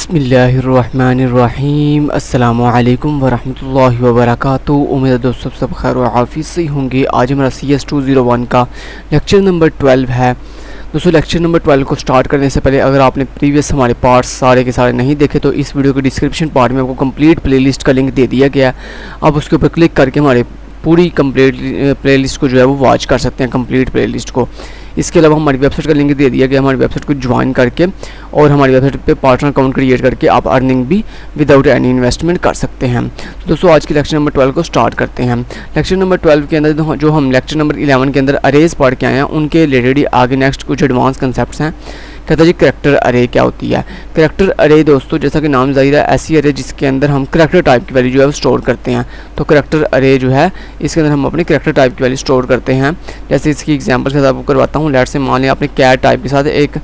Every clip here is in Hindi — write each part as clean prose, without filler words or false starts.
बिस्मिल्लाहिर्रहमानिर्रहीम। अस्सलामुअलैकुम वरहमतुल्लाहि वबरकातुहू। उम्मीद है दोस्तों सब खैर व आफियत से होंगे। आज हमारा CS 201 का लेक्चर नंबर 12 है। दोस्तों लेक्चर नंबर 12 को स्टार्ट करने से पहले अगर आपने प्रीवियस हमारे पार्ट्स सारे के सारे नहीं देखे तो इस वीडियो के डिस्क्रिप्शन पार्ट में आपको कंप्लीट प्लेलिस्ट का लिंक दे दिया गया है। आप उसके ऊपर क्लिक करके हमारे पूरी कंप्लीट प्लेलिस्ट को जो है वो वॉच कर सकते हैं, कंप्लीट प्लेलिस्ट को। इसके अलावा हमारी वेबसाइट का लिंक दे दिया गया, हमारी वेबसाइट को ज्वाइन करके और हमारी वेबसाइट पे पार्टनर अकाउंट क्रिएट करके आप अर्निंग भी विदाउट एनी इन्वेस्टमेंट कर सकते हैं। तो दोस्तों आज की लेक्चर नंबर 12 को स्टार्ट करते हैं। लेक्चर नंबर 12 के अंदर जो हम लेक्चर नंबर 11 के अंदर अरेज पढ़ के आए हैं उनके रिलेटेड आगे नेक्स्ट कुछ एडवांस कंसेप्ट हैं। कहता है जी करैक्टर अरे क्या होती है। करैक्टर अरे दोस्तों जैसा कि नाम ज़ाहिर है ऐसी अरे जिसके अंदर हम करैक्टर टाइप की वैल्यू जो है वो स्टोर करते हैं। तो करैक्टर अरे जो है इसके अंदर हम अपने करैक्टर टाइप की वैल्यू स्टोर करते हैं। जैसे इसकी एग्जांपल के साथ आपको करवाता हूँ। लेट से मान लिया आपने कैट टाइप के साथ एक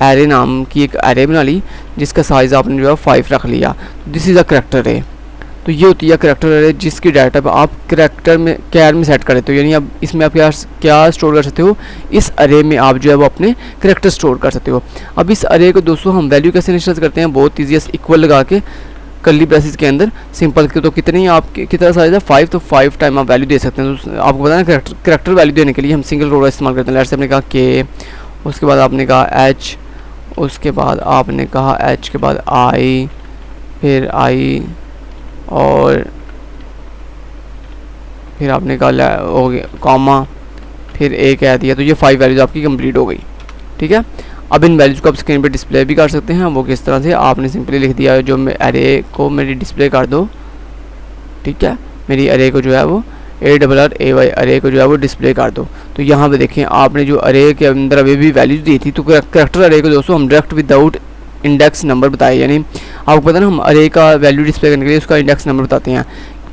एरे नाम की एक एरे बना ली जिसका साइज़ आपने जो है 5 रख लिया। दिस इज़ अ करैक्टर अरे। तो ये होती है करैक्टर अरे जिसकी डाटा आप करैक्टर में कैर में सेट कर देते हो, यानी अब इसमें आप क्या स्टोर कर सकते हो, इस अरे में आप जो है वो अपने करैक्टर स्टोर कर सकते हो। अब इस अरे को दोस्तों हम वैल्यू कैसे इनिशियलाइज करते हैं, बहुत ईजी है। इक्वल लगा के कर्ली ब्रेसेस के अंदर सिंपल तो कितनी आप कितना साइज है 5, तो 5 टाइम आप वैल्यू दे सकते हैं। तो आपको पता है करैक्टर वैल्यू देने के लिए हम सिंगल कोड का इस्तेमाल करते हैं। लेट से आपने कहा के, उसके बाद आपने कहा एच, उसके बाद आपने कहा एच के बाद आई, फिर आई और फिर आपने कहा हो गया कॉमा, फिर ए कह दिया। तो ये 5 वैल्यूज आपकी कंप्लीट हो गई। ठीक है, अब इन वैल्यूज को आप स्क्रीन पे डिस्प्ले भी कर सकते हैं। वो किस तरह से, आपने सिंपली लिख दिया जो अरे को मेरी डिस्प्ले कर दो। ठीक है, मेरी अरे को जो है वो ARRAY अरे को जो है वो डिस्प्ले कर दो। तो यहाँ पे देखें आपने जो अरे के अंदर अभी भी वैल्यूज दी थी। तो करैक्टर अरे को दोस्तों हम डायरेक्ट विदाउट इंडेक्स नंबर बताए, यानी आपको पता ना हम अरे का वैल्यू डिस्प्ले करने के लिए उसका इंडेक्स नंबर बताते हैं।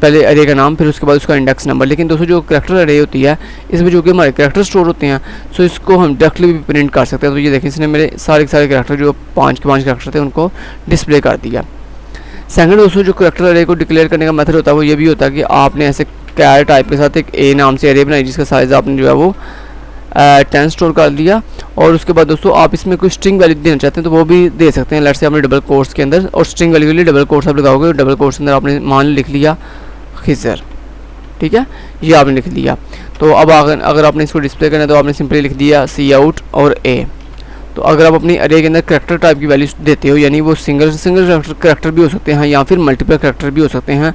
पहले अरे का नाम फिर उसके बाद उसका इंडेक्स नंबर। लेकिन दोस्तों जो करैक्टर अरे होती है इसमें जो कि हमारे करैक्टर स्टोर होते हैं सो इसको हम डायरेक्टली भी प्रिंट कर सकते हैं। तो ये देखें इसने मेरे सारे के सारे करैक्टर जो 5 के 5 करैक्टर थे उनको डिस्प्ले कर दिया। सेकंड दोस्तों जो करैक्टर अरे को डिक्लेयर करने का मेथड होता है वो ये भी होता है कि आपने ऐसे कैर टाइप के साथ एक ए नाम से अरे बनाई जिसका साइज़ आपने जो है वो 10 स्टोर कर दिया। और उसके बाद दोस्तों आप इसमें कोई स्ट्रिंग वैल्यू देना चाहते हैं तो वो भी दे सकते हैं। लेट से आपने डबल कोट्स के अंदर, और स्ट्रिंग वैल्यू के लिए डबल कोट्स आप लगाओगे, डबल कोट्स के अंदर आपने मान लिख लिया खिजर। ठीक है, ये आपने लिख दिया। तो अब अगर आपने इसको डिस्प्ले करना है तो आपने सिंपली लिख दिया सी आउट और ए। तो अगर आप अपनी अरे के अंदर करैक्टर टाइप की वैल्यू देते हो, यानी वो सिंगल करैक्टर भी हो सकते हैं या फिर मल्टीपल करैक्टर भी हो सकते हैं,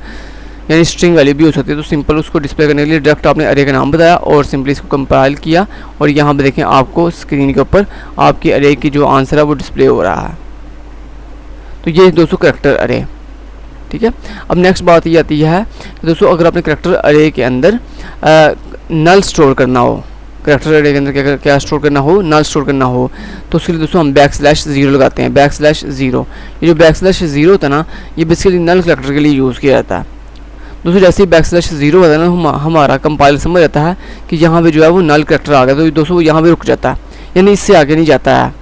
यानी स्ट्रिंग वैल्यू भी हो सकती है। तो सिंपल उसको डिस्प्ले करने के लिए डायरेक्ट आपने अरे का नाम बताया और सिंपली इसको कंपाइल किया और यहाँ पे देखें आपको स्क्रीन के ऊपर आपकी अरे की जो आंसर है वो डिस्प्ले हो रहा है। तो ये दोस्तों करैक्टर अरे। ठीक है, अब नेक्स्ट बात ये आती है कि दोस्तों अगर आपने करैक्टर अरे के अंदर नल स्टोर करना हो, करैक्टर अरे के अंदर क्या स्टोर करना हो, नल स्टोर करना हो, तो उसके लिए दोस्तों हम \0 लगाते हैं। \0 ये जो \0 होता है ना ये बेसिकली नल करैक्टर के लिए यूज़ किया जाता है। दोस्तों जैसे ही \0 होता है ना हमारा कंपाइलर समझ जाता है कि यहाँ पे जो है वो नल करैक्टर आ गया, तो दोस्तों वो यहाँ पे रुक जाता है, यानी इससे आगे नहीं जाता है।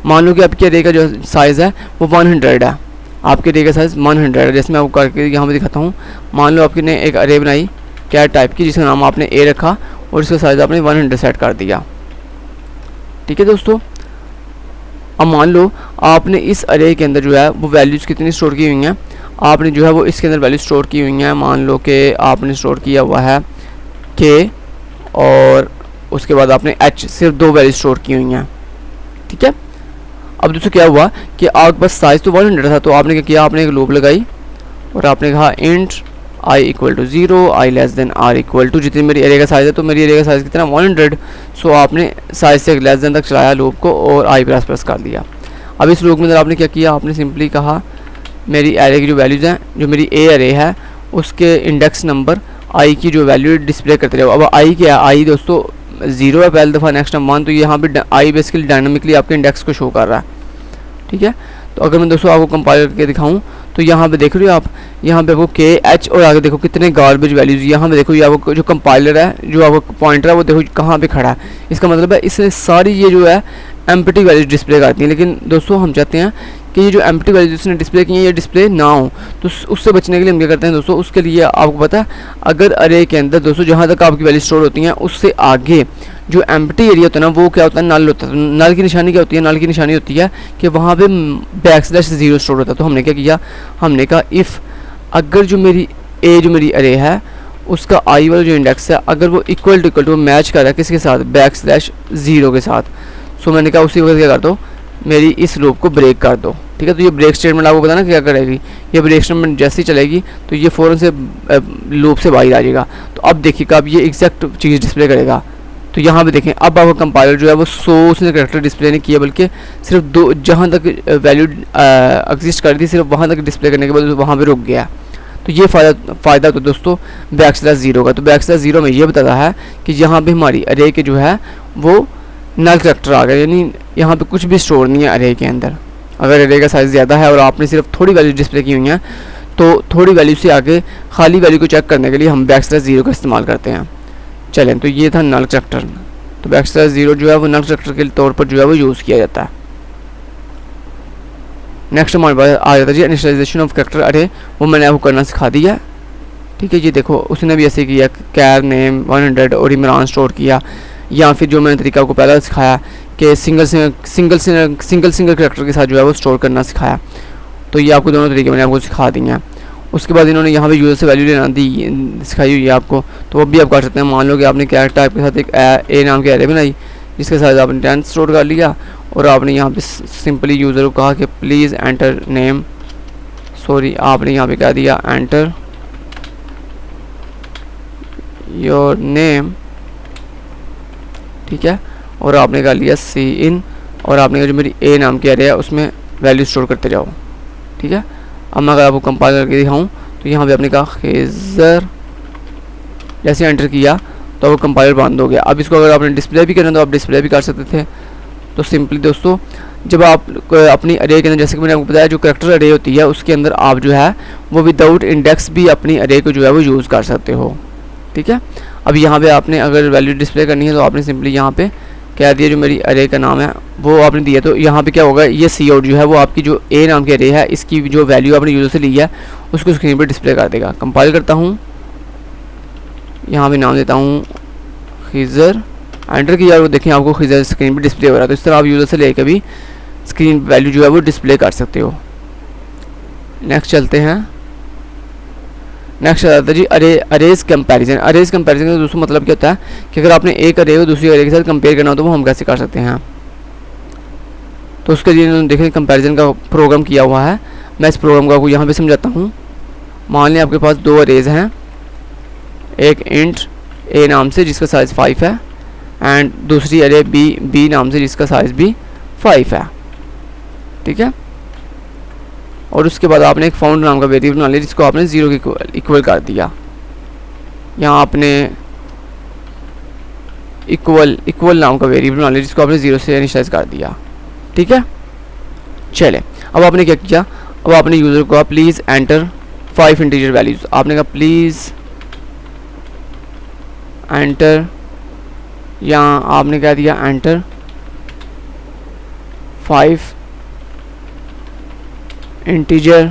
मान लो कि आपके अरे का जो साइज़ है वो 100 है, आपके अरे का साइज़ 100 है। जैसे मैं आपको करके यहाँ पे दिखाता हूँ। मान लो आपने एक अरे बनाई कैट टाइप की जिसका नाम आपने ए रखा और इसका साइज़ आपने 100 सेट कर दिया। ठीक है दोस्तों, अब मान लो आपने इस अरे के अंदर जो है वो वैल्यूज़ कितनी स्टोर की हुई हैं, आपने जो है वो इसके अंदर वैल्यू स्टोर की हुई हैं। मान लो कि आपने स्टोर किया हुआ है के और उसके बाद आपने एच, सिर्फ 2 वैल्यू स्टोर की हुई हैं। ठीक है, अब दोस्तों क्या हुआ कि आपके पास साइज़ तो 100 था, तो आपने क्या किया, आपने एक लूप लगाई और आपने कहा इंट i = 0, i r जितनी मेरी एरिया का साइज़ है, तो मेरी एरिया का साइज़ कितना 100। सो आपने साइज़ से लेस देन तक चलाया लूप को और i प्रेस कर दिया। अब इस लूप में अंदर आपने क्या किया, आपने सिंपली कहा मेरी एरे की जो वैल्यूज़ हैं, जो मेरी ए अरे है उसके इंडेक्स नंबर आई की जो वैल्यू डिस्प्ले करते रहो। अब आई क्या है, आई दोस्तों 0 है पहली दफ़ा, नेक्स्ट टाइम 1, तो यहाँ पे आई बेसिकली डायनामिकली आपके इंडेक्स को शो कर रहा है। ठीक है, तो अगर मैं दोस्तों आपको कंपाइल करके दिखाऊँ तो यहाँ पे देख रहे हो आप, यहाँ पे आपको के एच और आगे देखो कितने गार्बेज वैल्यूज़। यहाँ पे देखो ये आपको जो कंपाइलर है जो आपको पॉइंटर है वो देखो कहाँ पे खड़ा है। इसका मतलब है इसने सारी ये जो है एम्प्टी वैल्यूज डिस्प्ले करती हैं। लेकिन दोस्तों हम चाहते हैं कि ये जो एम्प्टी वैल्यूज उसने डिस्प्ले की हैं ये डिस्प्ले ना हो। तो उससे बचने के लिए हम क्या करते हैं दोस्तों, उसके लिए आपको पता है अगर अरे के अंदर दोस्तों जहाँ तक आपकी वैल्यू स्टोर होती हैं उससे आगे जो एम्प्टी एरिया होता है ना वो क्या होता है, नल होता है। नल की निशानी क्या होती है, नल की निशानी होती है कि वहाँ पे \0 स्टोर होता है। तो हमने क्या किया, हमने कहा इफ़ अगर जो मेरी अरे है उसका आई वाला जो इंडेक्स है अगर वो इक्वल टू मैच कर रहा है किसके साथ, \0 के साथ। सो मैंने कहा उसी वक्त क्या कर दो, मेरी इस लूप को ब्रेक कर दो। ठीक है, तो ये ब्रेक स्टेटमेंट आपको पता ना क्या करेगी, ये ब्रेक स्टेटमेंट जैसे ही चलेगी तो ये फ़ौरन से लूप से बाहर आ जाएगा। तो अब देखिएगा अब ये एग्जैक्ट चीज़ डिस्प्ले करेगा। तो यहाँ पे देखें अब आपका कंपाइलर जो है वो 100 उसने करेक्टर डिस्प्ले नहीं किया बल्कि सिर्फ 2 जहाँ तक वैल्यू एग्जिस्ट कर रही थी सिर्फ वहाँ तक डिस्प्ले करने के बाद वहाँ पे रुक गया। तो ये फ़ायदा तो दोस्तों \0 का। तो \0 में ये बताता है कि यहाँ पे हमारी अरे के जो है वो नल करेक्टर आ गया, यानी यहाँ पे कुछ भी स्टोर नहीं है अरे के अंदर। अगर अरे का साइज़ ज़्यादा है और आपने सिर्फ थोड़ी वैल्यू डिस्प्ले की हुई हैं तो थोड़ी वैल्यू से आगे खाली वैल्यू को चेक करने के लिए हम \0 का इस्तेमाल करते हैं। चलें, तो ये था नल करेक्टर। तो \0 जो है वो नल करेक्टर के तौर पर जो है वो यूज़ किया जाता है। नेक्स्ट हमारे पास आ जाता है जी इनिशियलाइजेशन ऑफ करेक्टर अरे, वो मैंने आपको करना सिखा दिया। ठीक है जी, देखो उसने भी ऐसे किया, कैर नेम 100 और इमरान स्टोर किया, या फिर जो मैंने तरीका आपको पहले सिखाया कि सिंगल करेक्टर के साथ जो है वो स्टोर करना सिखाया। तो ये आपको दोनों तरीके मैंने आपको सिखा दिए हैं। उसके बाद इन्होंने यहाँ पे यूज़र से वैल्यू लेना दी सिखाई हुई है आपको, तो वो भी आप कर सकते हैं। मान लो कि आपने कैरेक्टर टाइप के साथ एक ए नाम की एरे बनाई जिसके साथ आपने 10 स्टोर कर लिया और आपने यहाँ पे सिंपली यूज़र को कहा कि प्लीज़ एंटर नेम, सॉरी आपने यहाँ पे क्या दिया, एंटर योर नेम। ठीक है, और आपने कर लिया सी इन और आपने जो मेरी ए नाम की एरे है उसमें वैल्यू स्टोर करते जाओ। ठीक है, अब मैं अगर आपको कंपाइल करके दिखाऊँ तो यहाँ पे आपने कहा खिज़र, जैसे एंटर किया तो वो कंपाइलर बंद हो गया। अब इसको अगर आपने डिस्प्ले भी करना तो आप डिस्प्ले भी कर सकते थे। तो सिंपली दोस्तों जब आप अपनी अरे के अंदर, जैसे कि मैंने आपको बताया जो करेक्टर अरे होती है उसके अंदर आप जो है वो विदाउट इंडेक्स भी अपनी अरे को जो है वो यूज़ कर सकते हो। ठीक है, अब यहाँ पे आपने अगर वैल्यू डिस्प्ले करनी है तो आपने सिंपली यहाँ पे क्या दिया, जो मेरी अरे का नाम है वो आपने दिया। तो यहाँ पे क्या होगा, ये सी आउट जो है वो आपकी जो ए नाम की अरे है इसकी जो वैल्यू आपने यूज़र से ली है उसको स्क्रीन पर डिस्प्ले कर देगा। कंपाइल करता हूँ, यहाँ पे नाम देता हूँ खिज़र, एंटर किया और देखें आपको खिज़र स्क्रीन पे डिस्प्ले हो रहा है। तो इस तरह आप यूज़र से लेकर भी स्क्रीन वैल्यू जो है वो डिस्प्ले कर सकते हो। नेक्स्ट चलते हैं। नेक्स्ट आता है जी अरेज कंपैरिजन। अरेज कंपैरिजन का दोस्तों मतलब क्या होता है कि अगर आपने एक अरे को दूसरी अरे के साथ कंपेयर करना हो तो वो हम कैसे कर सकते हैं। तो उसके लिए इन्होंने देखें कंपैरिजन का प्रोग्राम किया हुआ है। मैं इस प्रोग्राम को आपको यहाँ पे समझाता हूँ। मान लें आपके पास 2 अरेज हैं, एक इंट ए नाम से जिसका साइज़ 5 है एंड दूसरी अरे बी नाम से जिसका साइज़ भी 5 है। ठीक है, और उसके बाद आपने एक फाउंड नाम का वेरिएबल बना लिया जिसको आपने 0 के इक्वल कर दिया। यहाँ आपने इक्वल नाम का वेरिएबल बना लिया जिसको आपने 0 से इनिशियलाइज कर दिया। ठीक है, चले अब आपने क्या किया, अब आपने यूज़र को प्लीज़ एंटर 5 इंटीजर वैल्यूज़। आपने कहा प्लीज़ एंटर, यहाँ आपने क्या दिया, एंटर 5 इंटीजर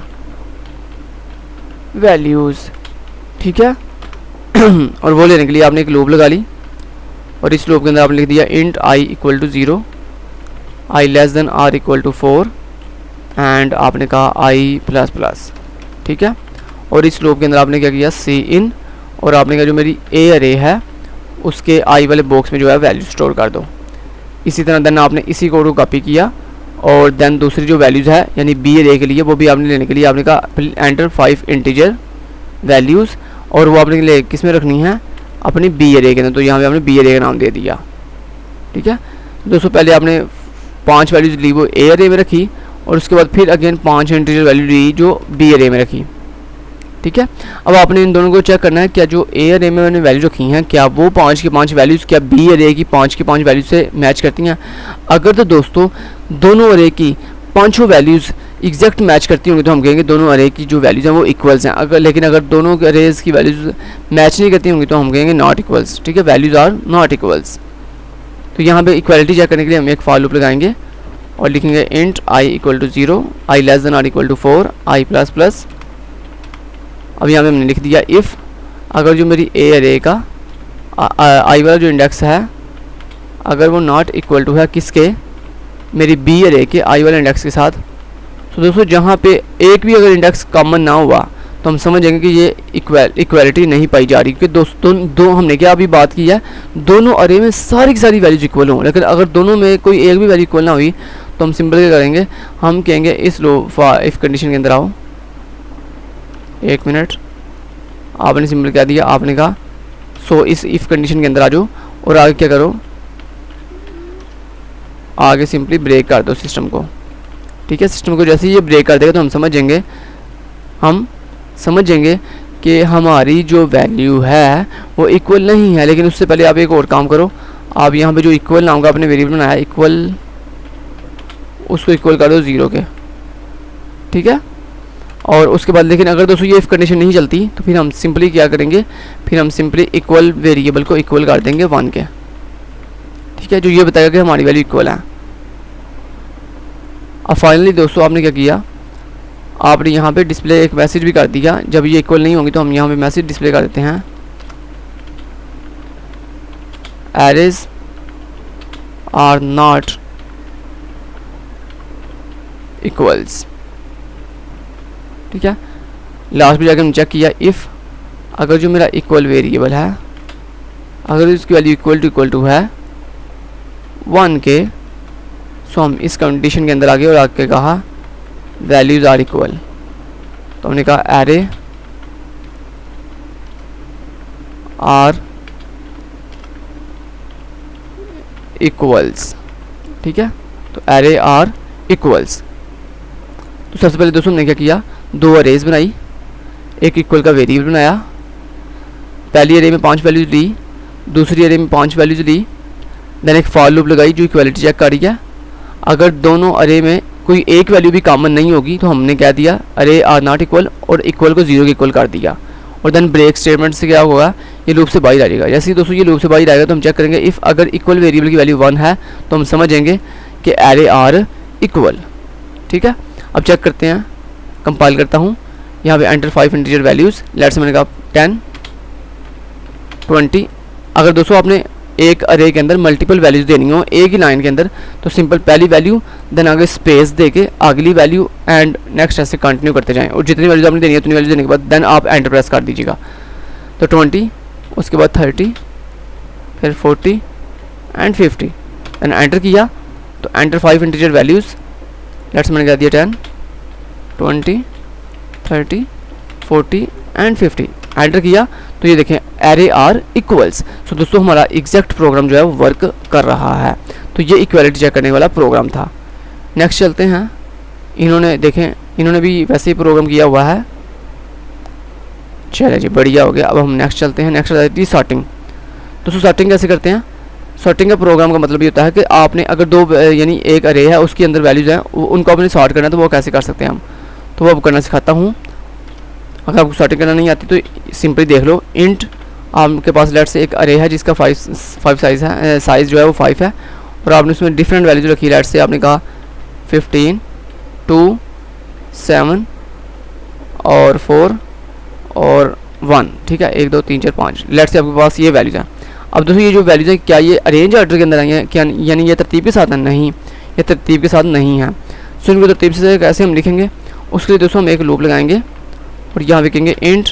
वैल्यूज़। ठीक है और वो लेने के लिए आपने एक लूप लगा ली और इस लूप के अंदर आपने लिख दिया int I equal to 0, I less than or equal to 4 and आपने कहा आई प्लस प्लस। ठीक है, और इस लूप के अंदर आपने क्या किया, सी इन, और आपने कहा जो मेरी ए अरे है उसके आई वाले बॉक्स में जो है वैल्यू स्टोर कर दो। इसी तरह देन आपने इसी कोड को कॉपी किया और देन दूसरी जो वैल्यूज़ है यानी बी अरे के लिए वो भी आपने लेने के लिए आपने कहा एंटर 5 इंटीजर वैल्यूज़, और वो आपने ले किस में रखनी है, अपनी बी अरे के अंदर। तो यहाँ पे आपने बी अरे का नाम दे दिया। ठीक है दोस्तों, पहले आपने 5 वैल्यूज़ ली वो ए अरे में रखी और उसके बाद फिर अगेन 5 इंटीजर वैल्यू ली जो बी अरे में रखी। ठीक है, अब आपने इन दोनों को चेक करना है क्या जो ए अरे में मैंने वैल्यू रखी हैं क्या वो 5 की 5 वैल्यूज़ क्या बी अरे की 5 की 5 वैल्यू से मैच करती हैं। अगर तो दोस्तों दोनों अरे की 5 वैल्यूज़ एग्जैक्ट मैच करती होंगी तो हम कहेंगे दोनों अरे की जो वैल्यूज़ हैं वो इक्वल्स हैं। लेकिन अगर दोनों अरेज की वैल्यूज़ मैच नहीं करती होंगी तो हम कहेंगे नॉट इक्वल्स। ठीक है, वैल्यूज़ आर नॉट इक्वल्स। तो यहाँ पे इक्वालिटी चेक करने के लिए हम एक फॉर लूप लगाएंगे और लिखेंगे int I equal to 0, I less than or equal to 4, I plus plus. अब यहाँ पे हमने लिख दिया इफ़ अगर जो मेरी ए अरे का आई वाला जो इंडेक्स है अगर वो नॉट इक्वल टू है किसके, मेरी बी अरे के आई वाले इंडेक्स के साथ। तो दोस्तों जहाँ पे एक भी अगर इंडेक्स कॉमन ना हुआ तो हम समझेंगे कि ये इक्वालिटी नहीं पाई जा रही, क्योंकि दोस्तों दो हमने क्या अभी बात की है, दोनों अरे में सारी की सारी वैल्यूज इक्वल हों। लेकिन अगर दोनों में कोई एक भी वैल्यू इक्वल ना हुई तो हम सिंपल क्या करेंगे, हम कहेंगे इस लो इफ़ कंडीशन के अंदर आओ, 1 मिनट, आपने सिंपल क्या दिया, आपने कहा सो इस इफ़ कंडीशन के अंदर आ जाओ और आगे क्या करो, आगे सिंपली ब्रेक कर दो सिस्टम को। ठीक है, सिस्टम को जैसे ही ये ब्रेक कर देगा तो हम समझेंगे कि हमारी जो वैल्यू है वो इक्वल नहीं है। लेकिन उससे पहले आप एक और काम करो, आप यहाँ पे जो इक्वल नाम का आपने वेरिएबल बनाया इक्वल, उसको इक्वल कर दो 0 के। ठीक है, और उसके बाद लेकिन अगर दोस्तों ये इफ़ कंडीशन नहीं चलती तो फिर हम सिंपली क्या करेंगे, फिर हम सिंपली इक्वल वेरिएबल को इक्वल कर देंगे 1 के। ठीक है, जो ये बताएगा कि हमारी वैल्यू इक्वल है। अब फाइनली दोस्तों आपने क्या किया, आपने यहाँ पे डिस्प्ले एक मैसेज भी कर दिया, जब ये इक्वल नहीं होंगी तो हम यहाँ पे मैसेज डिस्प्ले कर देते हैं, एरेज आर नॉट इक्वल्स। ठीक है, लास्ट में जाकर हमने चेक किया इफ़ अगर जो मेरा इक्वल वेरिएबल है अगर इसकी वैल्यू इक्वल टू है 1 के, सो हम इस कंडीशन के अंदर आगे और आगे कहा वैल्यूज आर इक्वल। तो हमने कहा एरे आर इक्वल्स। ठीक है, तो एरे आर इक्वल्स। तो सबसे पहले दोस्तों हमने क्या किया, 2 अरेज बनाई, एक इक्वल का वेरिएबल बनाया, पहली अरे में 5 वैल्यूज ली, दूसरी अरे में 5 वैल्यूज ली, देन एक फॉर लूप लगाई जो इक्वालिटी चेक कर रही है। अगर दोनों अरे में कोई एक वैल्यू भी कॉमन नहीं होगी तो हमने क्या दिया, अरे आर नॉट इक्वल और इक्वल को 0 के इक्वल कर दिया। और देन ब्रेक स्टेटमेंट से क्या होगा, ये लूप से बाहर आ जाएगा। जैसे ही दोस्तों ये लूप से बाहर आएगा तो हम चेक करेंगे इफ़ अगर इक्वल वेरिएबल की वैल्यू 1 है तो हम समझेंगे कि एरे आर इक्वल। ठीक है, अब चेक करते हैं, कंपाइल करता हूँ, यहाँ पे एंटर 5 इंटीजर वैल्यूज़, लेट्स मैंने कहा 10 20। अगर दोस्तों आपने एक अरे के अंदर मल्टीपल वैल्यूज़ देनी हो एक ही लाइन के अंदर तो सिंपल पहली वैल्यू देन आगे स्पेस दे के अगली वैल्यू एंड नेक्स्ट ऐसे कंटिन्यू करते जाएं, और जितनी वैल्यूज़ आपने देनी है उतनी वैल्यूज़ देने के बाद देन आप एंटर प्रेस कर दीजिएगा। तो 20, उसके बाद 30, फिर 40 एंड 50, देन एंटर किया तो एंटर 5 इंटीजर वैल्यूज़, लेट्स मैंने कह दिया 10 20 30 40 एंड 50, एंटर किया तो ये देखें एरे आर इक्वल्स। सो दोस्तों हमारा एग्जैक्ट प्रोग्राम जो है वो वर्क कर रहा है। तो ये इक्वालिटी चेक करने वाला प्रोग्राम था। नेक्स्ट चलते हैं, इन्होंने देखें इन्होंने भी वैसे ही प्रोग्राम किया हुआ है। चलिए जी बढ़िया हो गया। अब हम नेक्स्ट चलते हैं, नेक्स्ट आती है सॉर्टिंग। दोस्तों सॉर्टिंग कैसे करते हैं, सॉर्टिंग का प्रोग्राम का मतलब ये होता है कि आपने अगर दो यानी एक अरे है उसके अंदर वैल्यूज़ हैं उनको आपने सॉर्ट करना है, तो वो कैसे कर सकते हैं हम, तो वो अब करना सिखाता हूँ। अगर आपको सॉर्टिंग करना नहीं आती तो सिंपली देख लो, इंट आपके पास लेट से एक अरे है जिसका 5 साइज़ है, साइज़ जो है वो 5 है, और आपने उसमें डिफरेंट वैल्यूज रखी। लेट से आपने कहा 15 2 7 और 4 और 1, ठीक है, 1 2 3 4 5, लेट से आपके पास ये वैल्यूज़ हैं। अब दोस्तों ये जो वैल्यूज़ हैं क्या ये अरेंज ऑर्डर के अंदर आई हैं क्या, यानी ये तरतीब के साथ है, नहीं ये तरतीब के साथ नहीं है। सो इनको तरतीब से कैसे हम लिखेंगे, उसके लिए दोस्तों हम एक लूप लगाएंगे और यहाँ लिखेंगे इंट।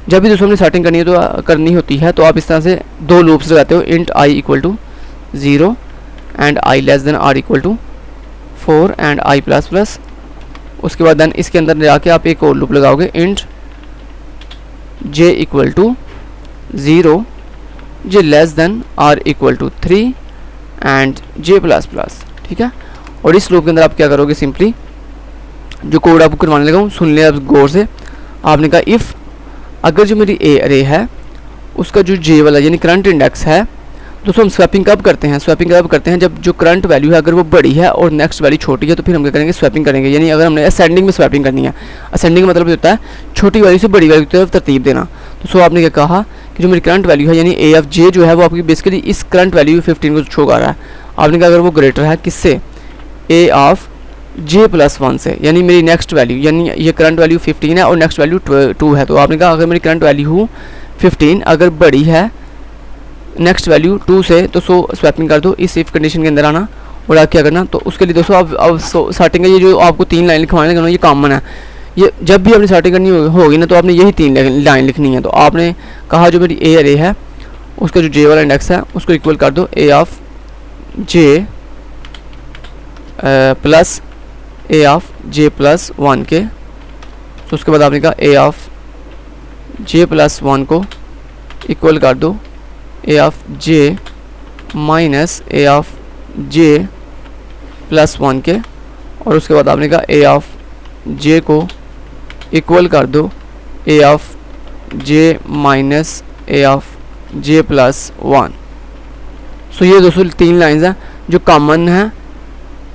जब भी दोस्तों हमने सेटिंग करनी होती है तो आप इस तरह से 2 लूप्स लगाते हो, int I equal to 0 and I less than or equal to 4 and I plus plus. उसके बाद देन इसके अंदर जाके आप एक और लूप लगाओगे, int J equal to 0 J less than or equal to 3 and J plus plus, ठीक है। और इस लूप के अंदर आप क्या करोगे, सिंपली जो कोड आपको करवाने लगा हूँ सुन लें आप गौर से। आपने कहा इफ़ अगर जो मेरी ए अरे है उसका जो जे वाला यानी करंट इंडेक्स है, दोस्तों हम स्वैपिंग कब करते हैं, स्वैपिंग कब करते हैं जब जो करंट वैल्यू है अगर वो बड़ी है और नेक्स्ट वैल्यू छोटी है तो फिर हम क्या करेंगे, स्वैपिंग करेंगे। यानी अगर हमने असेंडिंग में स्वैपिंग करनी है, असेंडिंग का मतलब होता है छोटी वैल्यू से बड़ी वैल्यू की तरफ तरतीब देना। तो सो आपने क्या कहा कि जो मेरी करंट वैल्यू है यानी ए एफ जे जो है वो आपकी बेसिकली इस करंट वैल्यू 15 को शो कर रहा है। आपने कहा अगर वो ग्रेटर है किससे, ए ऑफ जे प्लस 1 से, यानी मेरी नेक्स्ट वैल्यू, यानी ये करंट वैल्यू 15 है और नेक्स्ट वैल्यू 2 है। तो आपने कहा अगर मेरी करंट वैल्यू 15 अगर बड़ी है नेक्स्ट वैल्यू 2 से तो सो स्वैपिंग कर दो, इस इफ कंडीशन के अंदर आना और आप क्या करना। तो उसके लिए दोस्तों अब स्टार्टिंग है, ये जो आपको 3 लाइन लिखवाने लगना ये कॉमन है। ये जब भी अपनी स्टार्टिंग करनी होगी ना तो आपने यही 3 लाइन लिखनी है। तो आपने कहा जो मेरी ए अरे है उसका जो जे वाला इंडेक्स है उसको इक्वल कर दो A of J plus A of J plus 1 K. तो उसके बाद आपने कहा ए ऑफ जे प्लस 1 को इक्वल कर दो A of J minus A of J plus 1 K. और उसके बाद आपने कहा ए ऑफ जे को इक्वल कर दो A of J minus A of J plus 1। So ये दोस्तों 3 लाइंस हैं जो कॉमन है,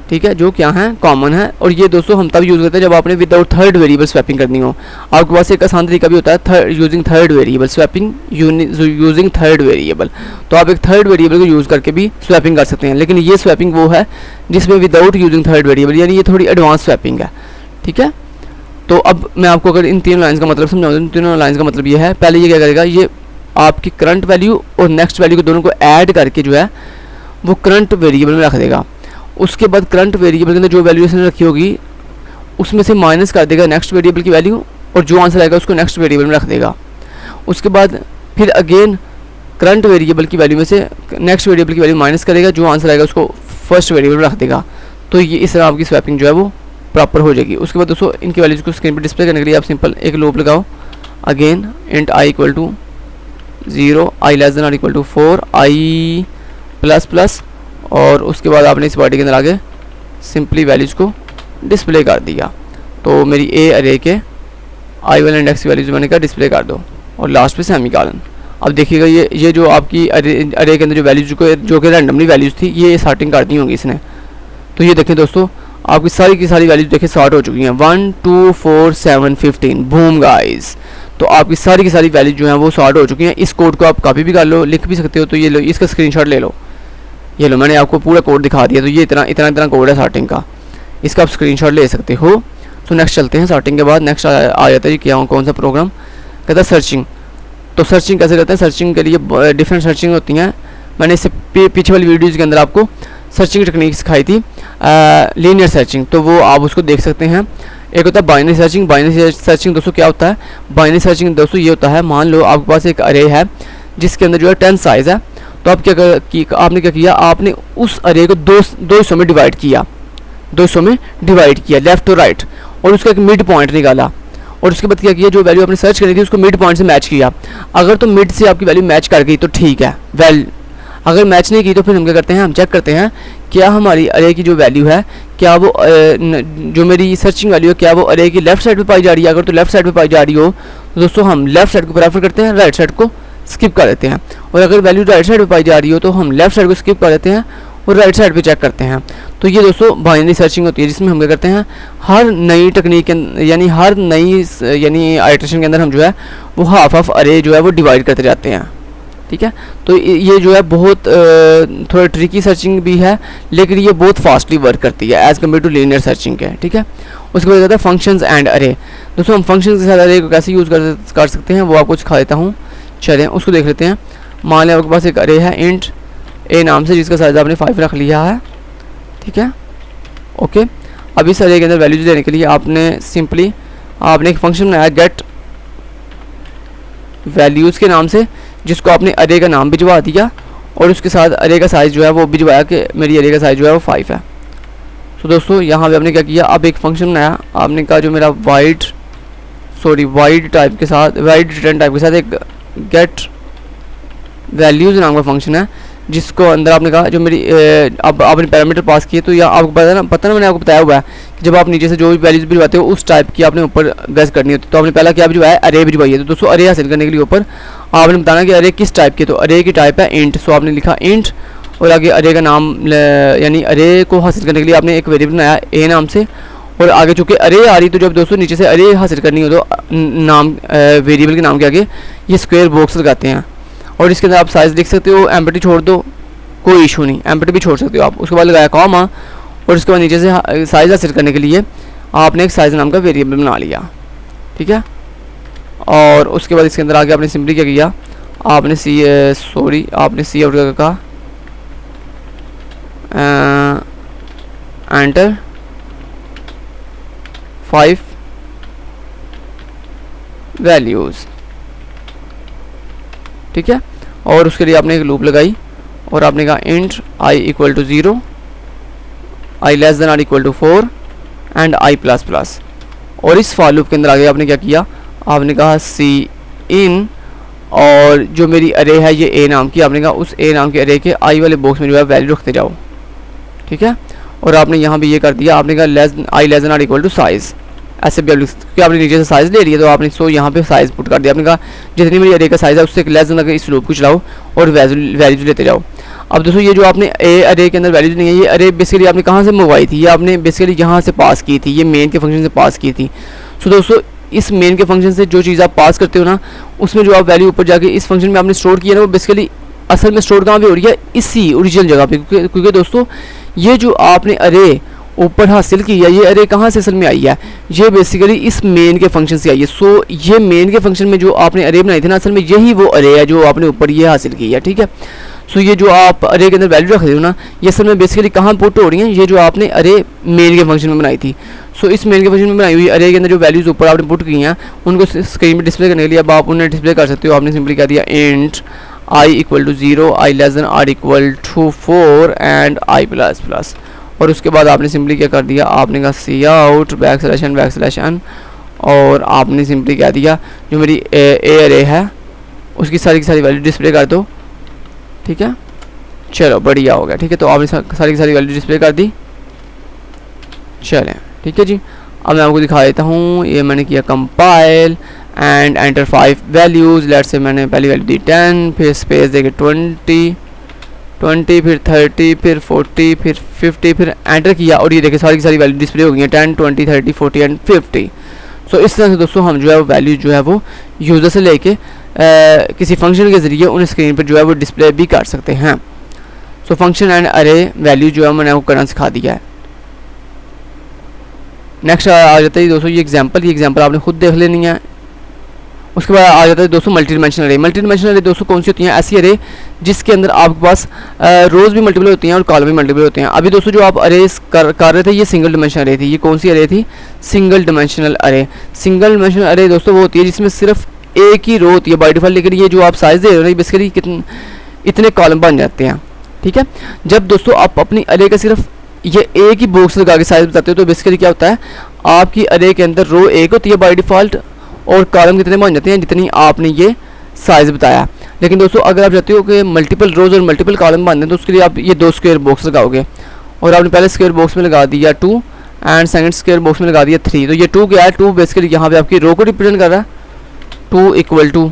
ठीक है, जो क्या है कॉमन है। और ये दोस्तों हम तब यूज़ करते हैं जब आपने विदाउट थर्ड वेरिएबल स्वैपिंग करनी हो। आपके पास एक आसान तरीका भी होता है using third variable swapping using third variable. तो आप एक थर्ड वेरिएबल को यूज़ करके भी स्वैपिंग कर सकते हैं, लेकिन ये स्वैपिंग वो है जिसमें विदाउट यूजिंग थर्ड वेरिएबल, यानी ये थोड़ी एडवांस स्वैपिंग है, ठीक है। तो अब मैं आपको अगर इन 3 लाइन्स का मतलब समझाऊँ, इन तीनों लाइन्स का मतलब ये है, पहले ये क्या करेगा, ये आपकी करंट वैल्यू और नेक्स्ट वैल्यू को दोनों को ऐड करके जो है वो करंट वेरिएबल में रख देगा। उसके बाद करंट वेरिएबल के अंदर जो वैल्यू इसने रखी होगी उसमें से माइनस कर देगा नेक्स्ट वेरिएबल की वैल्यू और जो आंसर आएगा उसको नेक्स्ट वेरिएबल में रख देगा। उसके बाद फिर अगेन करंट वेरिएबल की वैल्यू में से नेक्स्ट वेरिएबल की वैल्यू माइनस करेगा, जो आंसर आएगा उसको फर्स्ट वेरिएबल में रख देगा। तो ये इस तरह आपकी स्वैपिंग जो है वो प्रॉपर हो जाएगी। उसके बाद दोस्तों इनकी वैल्यूज़ को स्क्रीन पर डिस्प्ले करने के लिए आप सिंपल एक लूप लगाओ, again int I equal to 0, I less than और equal to 4, I plus plus, और उसके बाद आपने इस बॉडी के अंदर आगे सिंपली वैल्यूज़ को डिस्प्ले कर दिया। तो मेरी ए अरे के आई वाले इंडेक्स की वैल्यूज़ मैंने कहा डिस्प्ले कर दो और लास्ट पे सेमीकोलन। अब देखिएगा ये जो आपकी अरे के अंदर जो वैल्यूज जो कि रैंडमली वैल्यूज़ थी ये सॉर्टिंग कर दी होंगी इसने। तो ये देखें दोस्तों आपकी सारी की सारी वैल्यूज़ देखें सॉर्ट हो चुकी हैं 1 2 4 7 15 बूम गाइस। तो आपकी सारी की सारी वैल्यूज जो हैं वो सॉर्ट हो चुकी हैं। इस कोड को आप कॉपी भी कर लो, लिख भी सकते हो। तो ये लो, इसका स्क्रीनशॉट ले लो, ये लो, मैंने आपको पूरा कोड दिखा दिया। तो ये इतना कोड है सॉर्टिंग का, इसका आप स्क्रीनशॉट ले सकते हो। तो नेक्स्ट चलते हैं। सॉर्टिंग के बाद नेक्स्ट आ जाता है ये क्या कौन सा प्रोग्राम, कहता है सर्चिंग। तो सर्चिंग कैसे करते हैं, सर्चिंग के लिए डिफरेंट सर्चिंग होती हैं। मैंने इससे पीछे वाली वीडियोज़ के अंदर आपको सर्चिंग टेक्निक सिखाई थी, लीनियर सर्चिंग, तो वो आप उसको देख सकते हैं। एक होता है बाइनरी सर्चिंग। बाइनरी सर्चिंग दोस्तों क्या होता है, बाइनरी सर्चिंग दोस्तों ये होता है, मान लो आपके पास एक अरे है जिसके अंदर जो है 10 साइज़ है। तो आप आपने क्या किया, आपने उस अरे को दो हिस्सों में डिवाइड किया, 2 हिस्सों में डिवाइड किया लेफ्ट और राइट, और उसका एक मिड पॉइंट निकाला। और उसके बाद क्या किया, जो वैल्यू आपने सर्च करी थी उसको मिड पॉइंट से मैच किया। अगर तो मिड से आपकी वैल्यू मैच कर गई तो ठीक है, अगर मैच नहीं की तो फिर हम क्या करते हैं, हम चेक करते हैं क्या हमारी अरे की जो वैल्यू है, क्या वो जो मेरी सर्चिंग वैल्यू है क्या वो अरे की लेफ्ट साइड पे पाई जा रही है। अगर तो लेफ्ट साइड पे पाई जा रही हो तो दोस्तों हम लेफ्ट साइड को प्रेफर करते हैं, राइट साइड को स्किप कर देते हैं। और अगर वैल्यू राइट साइड पे पाई जा रही हो तो हम लेफ्ट साइड को स्किप कर देते हैं और राइट साइड पे चेक करते हैं। तो ये दोस्तों बाइनरी सर्चिंग होती है, जिसमें हम क्या करते हैं, हर नई टेक्निक यानी हर नई यानी आइटरेशन के अंदर हम जो है वो हाफ अरे जो है वो डिवाइड करते जाते हैं, ठीक है। तो ये जो है बहुत थोड़ा ट्रिकी सर्चिंग भी है, लेकिन ये बहुत फास्टली वर्क करती है as compare to linear searching के, ठीक है। उसके बाद आता है फंक्शंस एंड अरे। दोस्तों हम फंक्शंस के साथ अरे को कैसे यूज़ कर सकते हैं वो आपको सिखा देता हूँ, चलें उसको देख लेते हैं। मान लें आपके पास एक अरे है इंट ए नाम से, जिसका साइज आपने 5 रख लिया है, ठीक है, ओके। अब इस अरे के अंदर वैल्यूज देने के लिए आपने सिंपली एक फंक्शन बनाया गेट वैल्यूज़ के नाम से, जिसको आपने अरे का नाम भिजवा दिया और उसके साथ अरे का साइज़ जो है वो भिजवाया कि मेरी अरे का साइज़ जो है वो 5 है। तो दोस्तों यहाँ पे आपने क्या किया, अब एक फंक्शन बनाया, आपने कहा जो मेरा वाइड टाइप के साथ, वाइड रिटर्न टाइप के साथ एक गेट वैल्यूज़ नाम का फंक्शन है, जिसको अंदर आपने कहा जो मेरी अब आपने पैरामीटर पास किए। तो यहाँ आपको पता ना मैंने आपको बताया हुआ है कि जब आप नीचे से जो भी वैल्यूज़ भिजवाते हो उस टाइप की आपने ऊपर गेस करनी होती है। तो आपने पहला क्या भिजवाया, अरे भिजवाइए। तो दोस्तों अरे हासिल करने के लिए ऊपर आपने बताना कि अरे किस टाइप की, तो अरे की टाइप है इंट। सो आपने लिखा इंट और आगे अरे का नाम, यानी अरे को हासिल करने के लिए आपने एक वेरिएबल बनाया ए नाम से, और आगे चूँकि अरे आ रही तो जब दोस्तों नीचे से अरे हासिल करनी हो तो नाम वेरिएबल के नाम के आगे ये स्क्वायर बॉक्स लगाते हैं। और इसके अंदर आप साइज़ लिख सकते हो, एम्प्टी छोड़ दो कोई इशू नहीं, एम्प्टी भी छोड़ सकते हो आप। उसके बाद लगाया कॉमा और उसके बाद नीचे से साइज़ हासिल करने के लिए आपने एक साइज़ नाम का वेरिएबल बना लिया, ठीक है। और उसके बाद इसके अंदर आगे आपने सिंपली क्या किया, आपने सी आउट का कहा एंटर 5 वैल्यूज़, ठीक है। और उसके लिए आपने एक लूप लगाई और आपने कहा int I equal to 0, I less than or equal to 4 and I plus plus. और इस फॉर लूप के अंदर आगे आपने क्या किया, आपने कहा सी इन, और जो मेरी अरे है ये ए नाम की, आपने कहा उस ए नाम के अरे के आई वाले बॉक्स में जो है वैल्यू रखते जाओ, ठीक है। और आपने यहाँ भी ये कर दिया, आपने कहा I less than or equal to size, ऐसे भी क्योंकि आपने नीचे से साइज़ ले लिया तो आपने यहाँ पे साइज़ पुट कर दिया। आपने कहा जितनी मेरी अरे का साइज़ है उससे एक लेस देन अगर इस लूप को चलाओ और वैल्यूज लेते जाओ। अब दोस्तों ये जो आपने अरे के अंदर वैल्यूज नहीं है, ये अरे बेसिकली आपने कहाँ से मंगवाई थी, ये आपने बेसिकली यहाँ से पास की थी, ये मेन के फंक्शन से पास की थी। सो दोस्तों इस मेन के फंक्शन से जो चीज़ आप पास करते हो ना, उसमें जो आप वैल्यू ऊपर जाके इस फंक्शन में आपने स्टोर किया ना, वो बेसिकली असल में स्टोर कहाँ पे हो रही है, इसी ओरिजिनल जगह पे। क्योंकि दोस्तों ये जो आपने अरे ऊपर हासिल किया, ये अरे कहाँ से असल में आई है, ये बेसिकली इस मेन के फंक्शन से आई है। सो ये मेन के फंक्शन में जो आपने अरे बनाई थी ना, असल में यही वो अरे है जो आपने ऊपर ये हासिल की है, ठीक है। सो ये जो आप अरे के अंदर वैल्यू रख रहे हो ना, ये असल में बेसिकली कहाँ पुट हो रही हैं, ये जो आपने अरे मेन के फंक्शन में बनाई थी। सो इस मेन के फंक्शन में बनाई हुई अरे के अंदर जो वैल्यूज़ ऊपर आपने पुट की हैं, उनको स्क्रीन पर डिस्प्ले करने के लिए अब आप उन्हें डिस्प्ले कर सकते हो। आपने सिंपली कह दिया int I equal to 0, I less than or equal to 4 and I plus plus. और उसके बाद आपने सिंपली क्या कर दिया, आपने कहा सी आउट बैकस्लैश n, और आपने सिंपली क्या दिया, जो मेरी ए अरे है उसकी सारी की सारी वैल्यू डिस्प्ले कर दो, ठीक है। चलो बढ़िया हो गया, ठीक है। तो आपने सारी की सारी वैल्यू डिस्प्ले कर दी, चलें ठीक है जी। अब मैं आपको दिखा देता हूँ, ये मैंने किया compile and enter 5 values. Let's say मैंने पहली वैल्यू दी 10, फिर स्पेस देके 20, फिर 30, फिर 40, फिर 50, फिर एंटर किया, और ये देखिए सारी की सारी वैल्यू डिस्प्ले हो गई हैं 10, 20, 30, 40 एंड 50। सो इस तरह से दोस्तों हम जो है वो वैल्यू जो है वो यूज़र से लेके किसी फंक्शन के ज़रिए उन्हें स्क्रीन पर जो है वो डिस्प्ले भी कर सकते हैं। सो फंक्शन एंड अरे वैल्यू जो है मैंने आपको करना सिखा दिया है। नेक्स्ट आ जाता है दोस्तों ये एग्जांपल आपने खुद देख लेनी है। उसके बाद आ जाता है दोस्तों मल्टी डिमेंशनल अरे। मल्टी डिमेंशनल अरे दोस्तों कौन सी होती हैं, ऐसी अरे जिसके अंदर आपके पास रोज़ भी मल्टीपल होती हैं और कॉलम भी मल्टीपल होते हैं। अभी दोस्तों जो आप अरे कर रहे थे ये सिंगल डिमेंशनल अरे थी। ये कौन सी अरे थी, सिंगल डिमेंशनल अरे। सिंगल डिमेंशनल अरे दोस्तों वो होती है जिसमें सिर्फ एक ही रो होती है बाय डिफ़ॉल्ट, लेकिन ये जो आप साइज़ दे रहे हो ना बेसिकली इतने कॉलम बन जाते हैं, ठीक है। जब दोस्तों आप अपनी अरे का सिर्फ ये एक ही बॉक्स लगा के साइज़ बताते हो तो बेसिकली क्या होता है, आपकी अरे के अंदर रो एक होती है बाय डिफ़ॉल्ट और कॉलम कितने बन जाते हैं जितनी आपने ये साइज़ बताया। लेकिन दोस्तों अगर आप चाहते हो कि मल्टीपल रोज़ और मल्टीपल कॉलम बन दें तो उसके लिए आप ये 2 स्क्वायर बॉक्स लगाओगे, और आपने पहले स्क्वायर बॉक्स में लगा दिया 2 एंड सेकंड स्क्वायर बॉक्स में लगा दिया 3। तो ये 2 क्या है, 2 बेसिकली यहाँ पे आपकी रो को रिप्रेजेंट कर रहा है, 2 equal to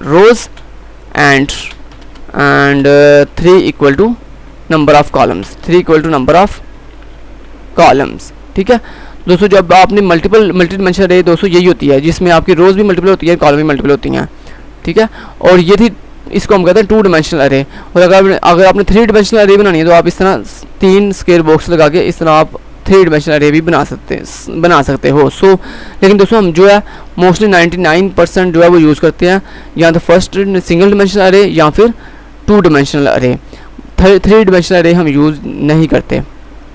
rows and 3 equal to number of columns, 3 equal to number of columns, ठीक है। दोस्तों जब आपने मल्टी डिमेंशनल अरे दोस्तों यही होती है जिसमें आपकी रोज़ भी मल्टीपल होती है, कॉलम भी मल्टीपल होती हैं, ठीक है। और ये थी, इसको हम कहते हैं 2 डिमेंशनल अरे। और अगर आपने 3 डिमेंशनल अरे बनानी है तो आप इस तरह 3 स्क्वायर बॉक्स लगा के इस तरह आप 3 डिमेंशनल अरे भी बना सकते हो। सो लेकिन दोस्तों हम जो है मोस्टली 99% जो है वो यूज़ करते हैं या तो फर्स्ट सिंगल डिमेंशनल अरे या फिर 2 डिमेंशनल अरे। 3 डिमेंशनल अरे हम यूज़ नहीं करते,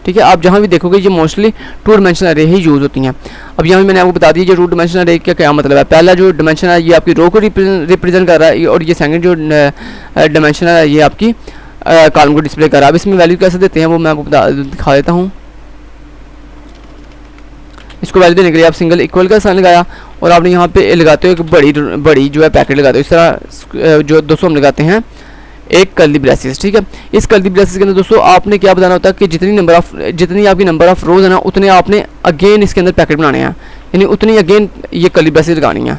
ठीक है। आप जहाँ भी देखोगे ये मोस्टली 2 डिमेंशनल अरे ही यूज़ होती हैं। अब यहाँ मैंने आपको बता दिया जो 2 डिमेंशनल अरे का क्या मतलब है। पहला जो डिमेंशन है ये आपकी रो को रिप्रेजेंट कर रहा है, और ये सेकंड जो डिमेंशन है ये आपकी कॉलम को डिस्प्ले कर रहा है। अब इसमें वैल्यू कैसे देते हैं वो मैं आपको दिखा देता हूँ। इसको वैल्यू देने के लिए आप सिंगल इक्वल का साइन लगाया और आपने यहाँ पे लगाते हो एक बड़ी जो है पैकेट लगाते हो। इस तरह जो दोस्तों हम लगाते हैं एक कर्ली ब्रेसेस, ठीक है। इस कर्ली ब्रेसेस के अंदर दोस्तों आपने क्या बताना होता है कि जितनी आपकी नंबर ऑफ रोज़ है ना उतने आपने अगेन इसके अंदर पैकेट बनाने हैं, यानी उतनी अगेन ये कर्ली ब्रेसेस लगानी है,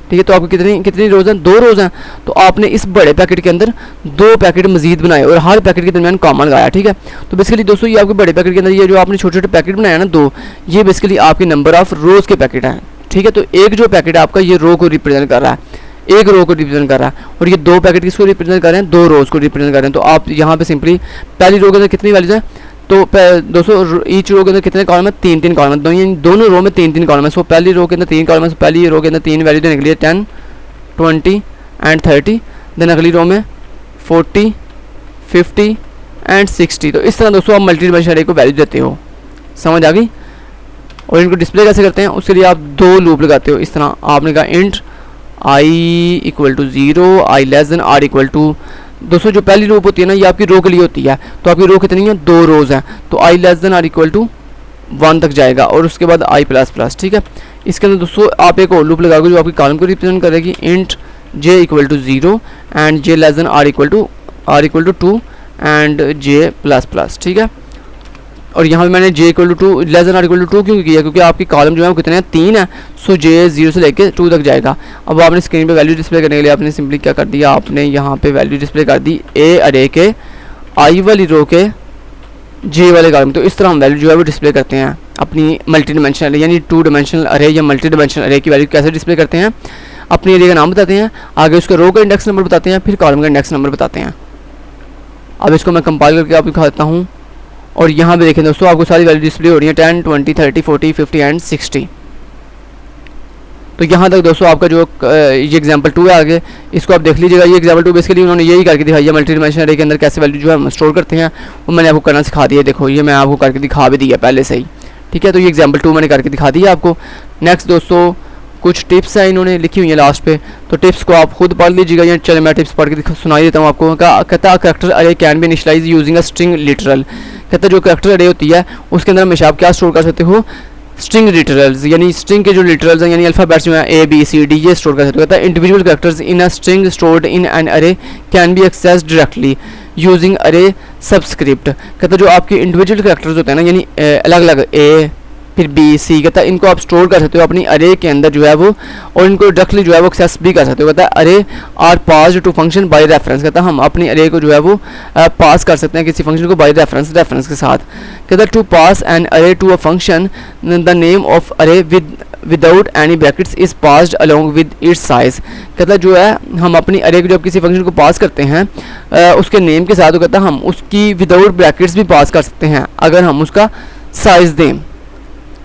ठीक है। तो आपको कितनी रोज़ हैं, 2 रोज़ हैं, तो आपने इस बड़े पैकेट के अंदर 2 पैकेट मजीद बनाए और हर पैकेट के दरमियान कॉमन लगाया, ठीक है। तो बेसिकली दोस्तों ये आपके बड़े पैकेट के अंदर ये जो आपने छोटे छोटे पैकेट बनाया ना 2, ये बेसिकली आपके नंबर ऑफ रोज़ के पैकेट हैं, ठीक है। तो एक जो पैकेट है आपका ये रो को रिप्रेजेंट कर रहा है, एक रो को रिप्रेजेंट कर रहा है, और ये 2 पैकेट किसको रिप्रेजेंट कर रहे हैं, 2 रोज़ को रिप्रेजेंट कर रहे हैं। तो आप यहाँ पे सिंपली पहली रो के अंदर कितनी वैल्यूज हैं, तो दोस्तों ईच रो के अंदर कितने कॉलम है, 3 कॉलम है, दोनों रो में 3 कॉलम है। सो पहली रो के अंदर 3 कॉलम है, पहली रो के अंदर 3 वैल्यू देने के लिए 10, 20 एंड 30। देन अगली रो में 40, 50 एंड 60। तो इस तरह दोस्तों आप मल्टी डायमेंशनल अरे को वैल्यू देते हो, समझ आ गई। और इनको डिस्प्ले कैसे करते हैं, उसके लिए आप 2 लूप लगाते हो। इस तरह आपने कहा int I equal to 0, I less than or equal to, दोस्तों जो पहली लूप होती है ना ये आपकी रो के लिए होती है। तो आपकी रो कितनी है, 2 रोज हैं, तो I less than or equal to 1 तक जाएगा और उसके बाद आई प्लस प्लस, ठीक है। इसके अंदर दोस्तों आप एक और लूप लगाओगे जो आपकी कॉलम को रिप्रेजेंट करेगी, int J equal to 0 and J less than or equal to 2 and J plus plus, ठीक है। और यहाँ पे मैंने J equal to 2 less than or equal to 2 क्यों किया, क्योंकि आपकी कॉलम जो है वो कितने हैं, 3 है। सो जे 0 से लेके 2 तक जाएगा। अब आपने स्क्रीन पे वैल्यू डिस्प्ले करने के लिए आपने सिंपली क्या कर दिया, आपने यहाँ पे वैल्यू डिस्प्ले कर दी ए अरे के आई वाली रो के जे वाले कॉलम। तो इस तरह हम वैल्यू जो है वो डिस्प्ले करते हैं अपनी मल्टी डिमेंशनल यानी 2 डायमेंशनल अरे या मल्टी डिमेंशनल अरे की वैल्यू कैसे डिस्प्ले करते हैं। अपनी एरिया का नाम बताते हैं, आगे उसका रो का इंडेक्स नंबर बताते हैं, फिर कॉलम का इंडेक्स नंबर बताते हैं। अब इसको मैं कंपाइल करके आपको दिखाता हूँ और यहाँ पे देखें दोस्तों आपको सारी वैल्यू डिस्प्ले हो रही है 10, 20, 30, 40, 50 एंड 60। तो यहाँ तक दोस्तों आपका जो ये एग्जाम्पल 2 है, आगे इसको आप देख लीजिएगा। ये एग्जाम्पल 2 बेसिकली उन्होंने यही करके दिखाई है, मल्टी डिमेंशनल अरे के अंदर कैसे वैल्यू जो है हम स्टोर करते हैं वो मैंने आपको करना सिखा दिया। देखो ये मैं आपको करके दिखा भी दिया पहले से ही, ठीक है। तो ये एग्जाम्पल 2 मैंने करके दिखा दिया आपको। नेक्स्ट दोस्तों कुछ टिप्स हैं इन्होंने लिखी हुई है लास्ट पे, तो टिप्स को आप खुद पढ़ लीजिएगा। या चलिए मैं टिप्स पढ़ के सुनाई देता हूँ आपको। कहता character array can be initialized using a string literal. कहता जो करेक्टर अरे होती है उसके अंदर हमेशा आप क्या स्टोर कर सकते हो, स्ट्रिंग लिटरल्स, यानी स्ट्रिंग के जो लिटरल्स हैं यानी अल्फाबेट्स जो है ए बी सी डी ये स्टोर कर सकते हो। कहता है individual characters in a string stored in an array can be accessed directly using array subscript. कहता जो आपके इंडिविजुअल करेक्टर्स होते हैं ना यानी अलग अलग ए फिर बी सी, कहता है इनको आप स्टोर कर सकते हो अपनी अरे के अंदर जो है वो, और इनको डायरेक्टली जो है वो एक्सेस भी कर सकते हो। कहता है array are passed to function by reference. कहता है हम अपनी अरे को जो है वो पास कर सकते हैं किसी फंक्शन को बाय रेफरेंस के साथ। कहता है to pass an array to a function the name of array without any brackets is passed along with its size. कहता है जो है हम अपनी अरे को जब किसी फंक्शन को पास करते हैं उसके नेम के साथ, तो कहता है हम उसकी विदाउट ब्रैकेट्स भी पास कर सकते हैं अगर हम उसका साइज दें,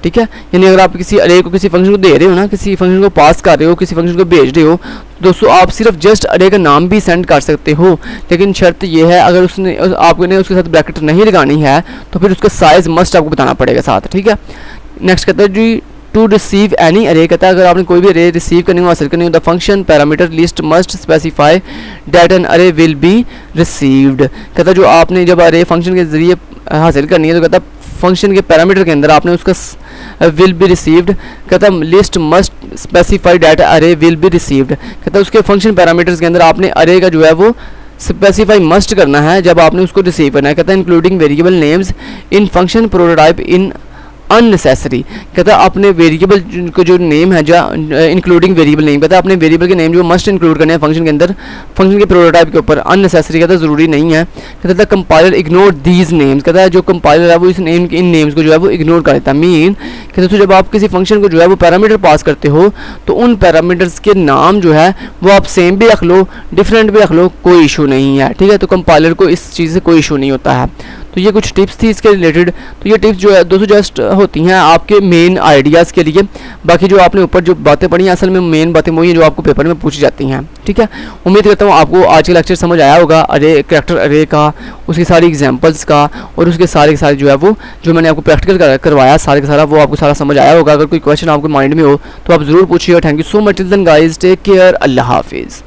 ठीक है। यानी अगर आप किसी अरे को किसी फंक्शन को दे रहे हो ना, किसी फंक्शन को पास कर रहे हो, किसी फंक्शन को भेज रहे हो, दोस्तों आप सिर्फ जस्ट अरे का नाम भी सेंड कर सकते हो, लेकिन शर्त ये है अगर उसने आपने उसके साथ ब्रैकेट नहीं लगानी है तो फिर उसका साइज मस्ट आपको बताना पड़ेगा साथ, ठीक है। नेक्स्ट कहता है जी टू रिसीव एनी अरे। कहता है अगर आपने कोई भी अरे रिसीव करनी हो, हासिल करनी हो, the function parameter list must specify that an array will be received. कहता है जो आपने जब अरे फंक्शन के जरिए हासिल करनी है तो कहता है फंक्शन के पैरामीटर के अंदर आपने उसका विल बी रिसीव्ड, कहता है लिस्ट मस्ट स्पेसिफाई दैट अरे विल बी रिसीव्ड। कहता है उसके फंक्शन पैरामीटर्स के अंदर आपने अरे का जो है वो स्पेसिफाई मस्ट करना है जब आपने उसको रिसीव करना है। कहता है including variable names in function prototype in unnecessary. कहता है अपने वेरिएबल को जो नेम है इंक्लूडिंग वेरिएबल नेम, कहता है अपने वेरिएबल के नेम जो मस्ट इंक्लूड करने हैं फंक्शन के अंदर, फंक्शन के प्रोटोटाइप के ऊपर। अननेसेसरी कहता है ज़रूरी नहीं है। कहता है कंपाइलर इग्नोर दीज नेम्स। कहता है जो कंपाइलर है वो इन नेम्स को जो है वो इग्नोर कर देता है। मीन कहते हैं जब आप किसी फंक्शन को जो है वो पैरामीटर पास करते हो तो उन पैरामीटर्स के नाम जो है वो आप सेम भी रख लो, डिफरेंट भी रख लो, कोई इशू नहीं है, ठीक है। तो कंपाइलर को इस चीज़ से कोई इशू नहीं होता है। तो ये कुछ टिप्स थी इसके रिलेटेड। तो ये टिप्स जो है दोस्तों जस्ट होती हैं आपके मेन आइडियाज़ के लिए। बाकी जो आपने ऊपर जो बातें पढ़ी हैं असल में मेन बातें वही हैं जो आपको पेपर में पूछी जाती हैं, ठीक है। उम्मीद करता हूँ आपको आज का लेक्चर समझ आया होगा अरे करेक्टर अरे का, उसकी सारी एग्जांपल्स का और उसके सारे के सारे जो है वो जो मैंने आपको प्रैक्टिकल करवाया सारे का सारा वो आपको सारा समझ आया होगा। अगर कोई क्वेश्चन आपके माइंड में हो तो आप ज़रूर पूछिए। Thank you so much. Till then guys take care, अल्लाह हाफिज़।